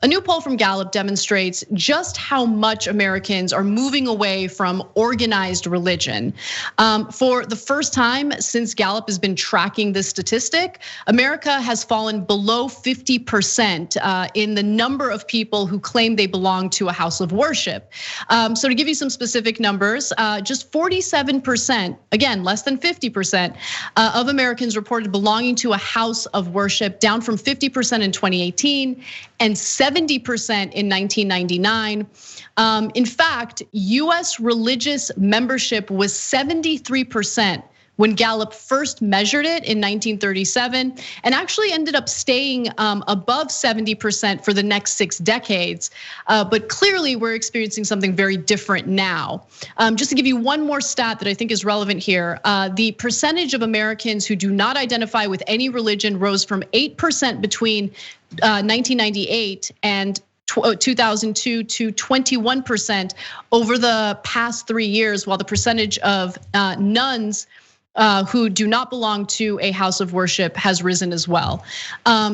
A new poll from Gallup demonstrates just how much Americans are moving away from organized religion. For the first time since Gallup has been tracking this statistic, America has fallen below 50% in the number of people who claim they belong to a house of worship. So to give you some specific numbers, just 47%, again, less than 50% of Americans reported belonging to a house of worship, down from 50% in 2018 and 70% in 1999. In fact, US religious membership was 73% when Gallup first measured it in 1937, and actually ended up staying above 70% for the next 6 decades. But clearly we're experiencing something very different now. Just to give you one more stat that I think is relevant here, the percentage of Americans who do not identify with any religion rose from 8% between 1998 and 2002 to 21% over the past 3 years, while the percentage of nuns who do not belong to a house of worship has risen as well.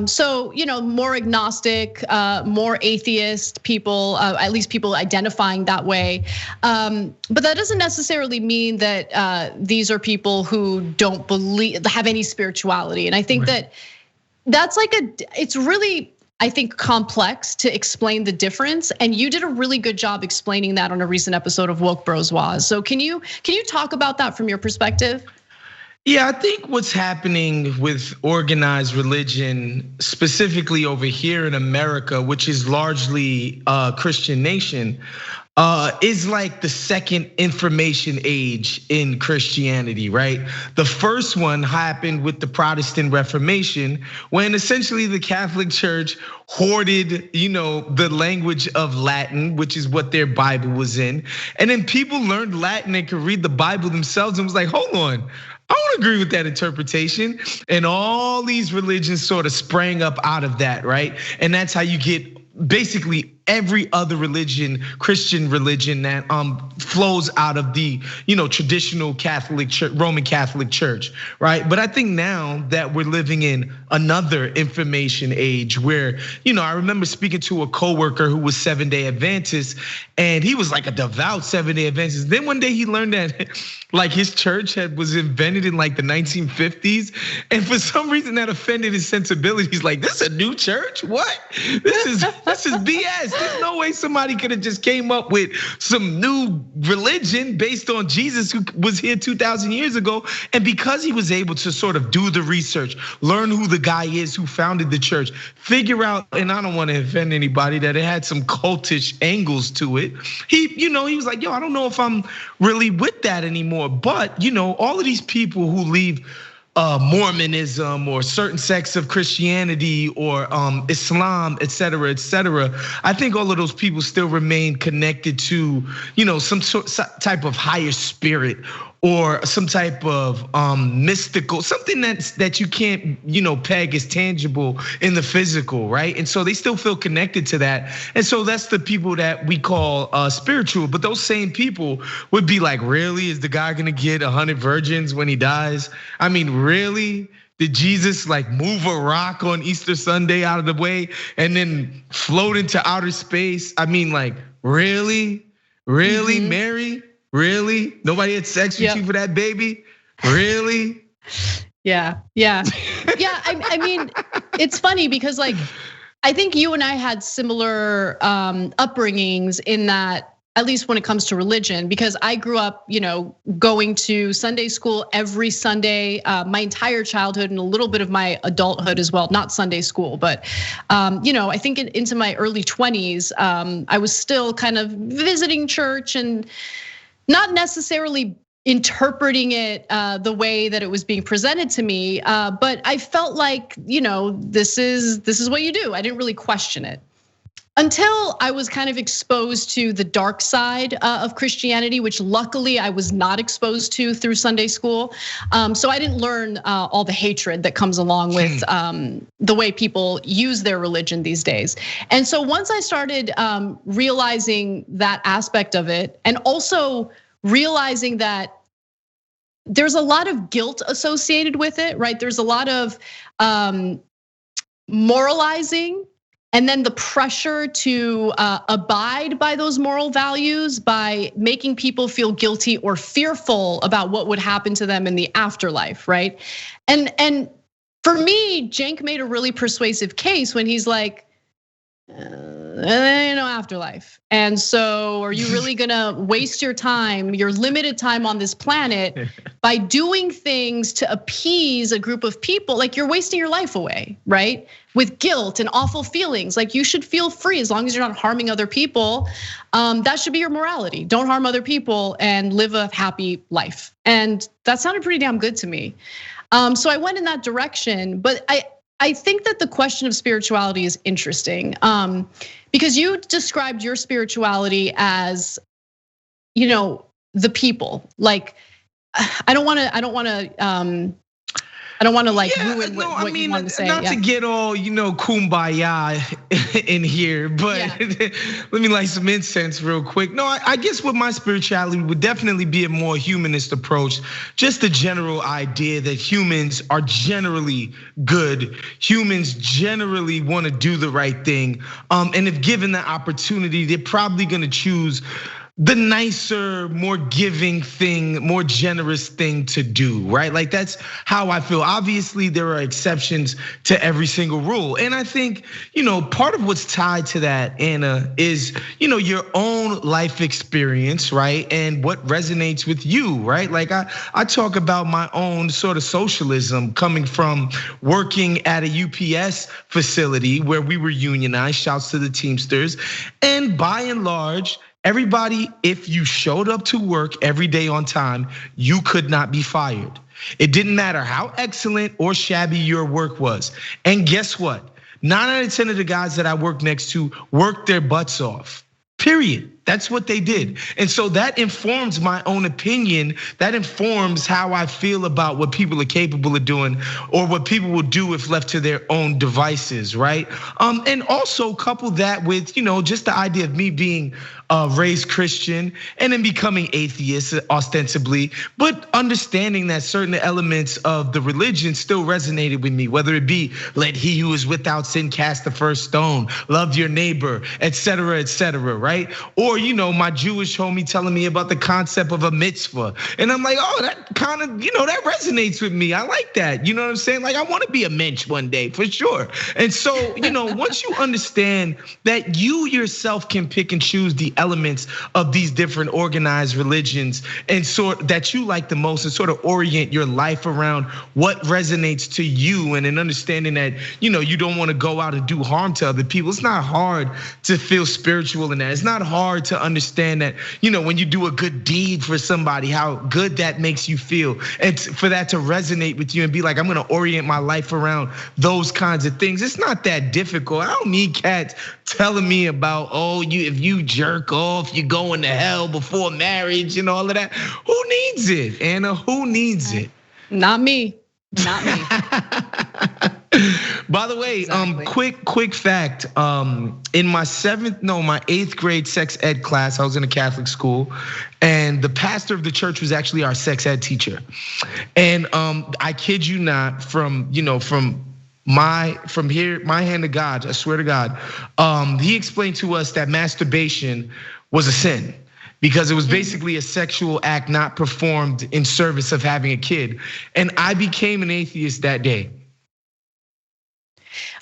So, more agnostic, more atheist people, at least people identifying that way. But that doesn't necessarily mean that these are people who don't have any spirituality. And I think that's it's really, I think, complex to explain the difference. And you did a really good job explaining that on a recent episode of Woke Bros Waz. So can you talk about that from your perspective? Yeah, I think what's happening with organized religion, specifically over here in America, which is largely a Christian nation, is like the second information age in Christianity, right? The first one happened with the Protestant Reformation, when essentially the Catholic Church hoarded, the language of Latin, which is what their Bible was in. And then people learned Latin and could read the Bible themselves and was like, hold on, I don't agree with that interpretation. And all these religions sort of sprang up out of that, right? And that's how you get basically every other religion, Christian religion, that flows out of the traditional Catholic Church, Roman Catholic Church, right? But I think now that we're living in another information age where, I remember speaking to a coworker who was 7-day Adventist, and he was like a devout 7-day Adventist. Then one day he learned that like his church was invented in like the 1950s, and for some reason that offended his sensibilities. Like, this is a new church? What? This is BS. There's no way somebody could have just came up with some new religion based on Jesus, who was here 2,000 years ago. And because he was able to sort of do the research, learn who the guy is who founded the church, figure out, and I don't want to offend anybody, that it had some cultish angles to it. He was like, yo, I don't know if I'm really with that anymore. But all of these people who leave Mormonism or certain sects of Christianity or Islam, et cetera, I think all of those people still remain connected to, some type of higher spirit or some type of mystical, something that you can't, peg as tangible in the physical, right? And so they still feel connected to that. And so that's the people that we call spiritual. But those same people would be like, really? Is the guy gonna get 100 virgins when he dies? I mean, really? Did Jesus like move a rock on Easter Sunday out of the way and then float into outer space? I mean, like, really? Mary? Really? Nobody had sex with you for that baby? Really? Yeah. I mean, it's funny because like, I think you and I had similar upbringings in that, at least when it comes to religion, because I grew up, going to Sunday school every Sunday, my entire childhood and a little bit of my adulthood as well. Not Sunday school, but I think into my early 20s, I was still kind of visiting church and not necessarily interpreting it the way that it was being presented to me, but I felt like, this is what you do. I didn't really question it until I was kind of exposed to the dark side of Christianity, which luckily I was not exposed to through Sunday school. So I didn't learn all the hatred that comes along with the way people use their religion these days. And so once I started realizing that aspect of it, and also realizing that there's a lot of guilt associated with it, right? There's a lot of moralizing And then the pressure to abide by those moral values by making people feel guilty or fearful about what would happen to them in the afterlife, right? And for me, Cenk made a really persuasive case when he's like, there ain't no afterlife. And so are you really gonna waste your time, your limited time on this planet by doing things to appease a group of people? Like, you're wasting your life away, right? With guilt and awful feelings. Like, you should feel free as long as you're not harming other people. That should be your morality. Don't harm other people and live a happy life. And that sounded pretty damn good to me. So I went in that direction, but I think that the question of spirituality is interesting, because you described your spirituality as, the people. Like, I don't want to like ruin what you want to say. Not to get all kumbaya in here, but let me light some incense real quick. No, I guess with my spirituality would definitely be a more humanist approach. Just the general idea that humans are generally good. Humans generally want to do the right thing, and if given the opportunity, they're probably going to choose the nicer, more giving thing, more generous thing to do, right? Like, that's how I feel. Obviously, there are exceptions to every single rule. And I think, part of what's tied to that, Anna, is, your own life experience, right? And what resonates with you, right? Like, I talk about my own sort of socialism coming from working at a UPS facility where we were unionized, shouts to the Teamsters. And by and large, everybody, if you showed up to work every day on time, you could not be fired. It didn't matter how excellent or shabby your work was. And guess what? 9 out of 10 of the guys that I worked next to worked their butts off, period. That's what they did. And so that informs my own opinion. That informs how I feel about what people are capable of doing or what people will do if left to their own devices, right? And also couple that with, just the idea of me being raised Christian and then becoming atheist ostensibly, but understanding that certain elements of the religion still resonated with me, whether it be let he who is without sin cast the first stone, love your neighbor, et cetera, right? Or, my Jewish homie telling me about the concept of a mitzvah. And I'm like, oh, that kind of, that resonates with me. I like that. You know what I'm saying? Like, I want to be a mensch one day for sure. And so, once you understand that you yourself can pick and choose the elements of these different organized religions and sort that you like the most and sort of orient your life around what resonates to you, and an understanding that, you don't want to go out and do harm to other people. It's not hard to feel spiritual in that. It's not hard to understand that, when you do a good deed for somebody, how good that makes you feel. And for that to resonate with you and be like, I'm gonna orient my life around those kinds of things. It's not that difficult. I don't need cats telling me about, if you jerk off, you're going to hell before marriage and all of that. Who needs it, Anna? Who needs it? Not me. Not me. By the way, exactly. Quick fact. In my 8th grade sex ed class, I was in a Catholic school, and the pastor of the church was actually our sex ed teacher. And I kid you not, from my hand to God, I swear to God, he explained to us that masturbation was a sin, because it was basically a sexual act not performed in service of having a kid. And I became an atheist that day.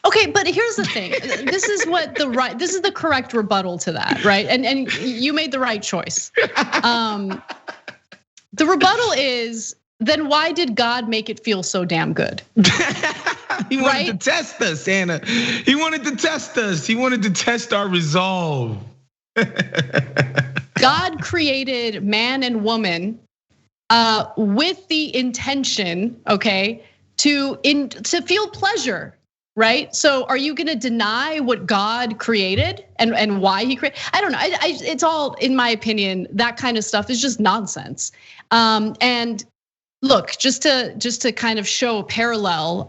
Okay, but here's the thing. This is the correct rebuttal to that, right? And you made the right choice. The rebuttal is, then why did God make it feel so damn good? He wanted to test us, Anna. He wanted to test us. He wanted to test our resolve. God created man and woman with the intention, okay, to feel pleasure. Right? So are you gonna deny what God created and why he created? I don't know, it's all, in my opinion, that kind of stuff is just nonsense. And look, just to kind of show a parallel,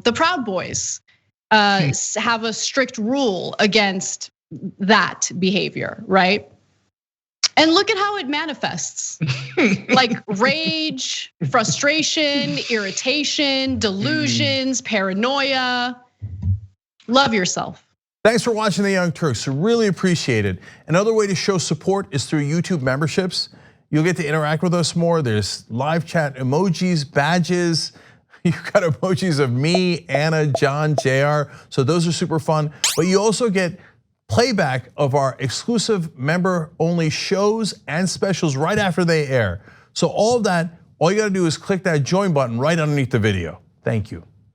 the Proud Boys have a strict rule against that behavior, right? And look at how it manifests. Like rage, frustration, irritation, delusions, paranoia. Love yourself. Thanks for watching The Young Turks, really appreciate it. Another way to show support is through YouTube memberships. You'll get to interact with us more. There's live chat emojis, badges. You've got emojis of me, Anna, John, JR, so those are super fun. But you also get playback of our exclusive member-only shows and specials right after they air. So all of that, all you gotta do is click that join button right underneath the video. Thank you.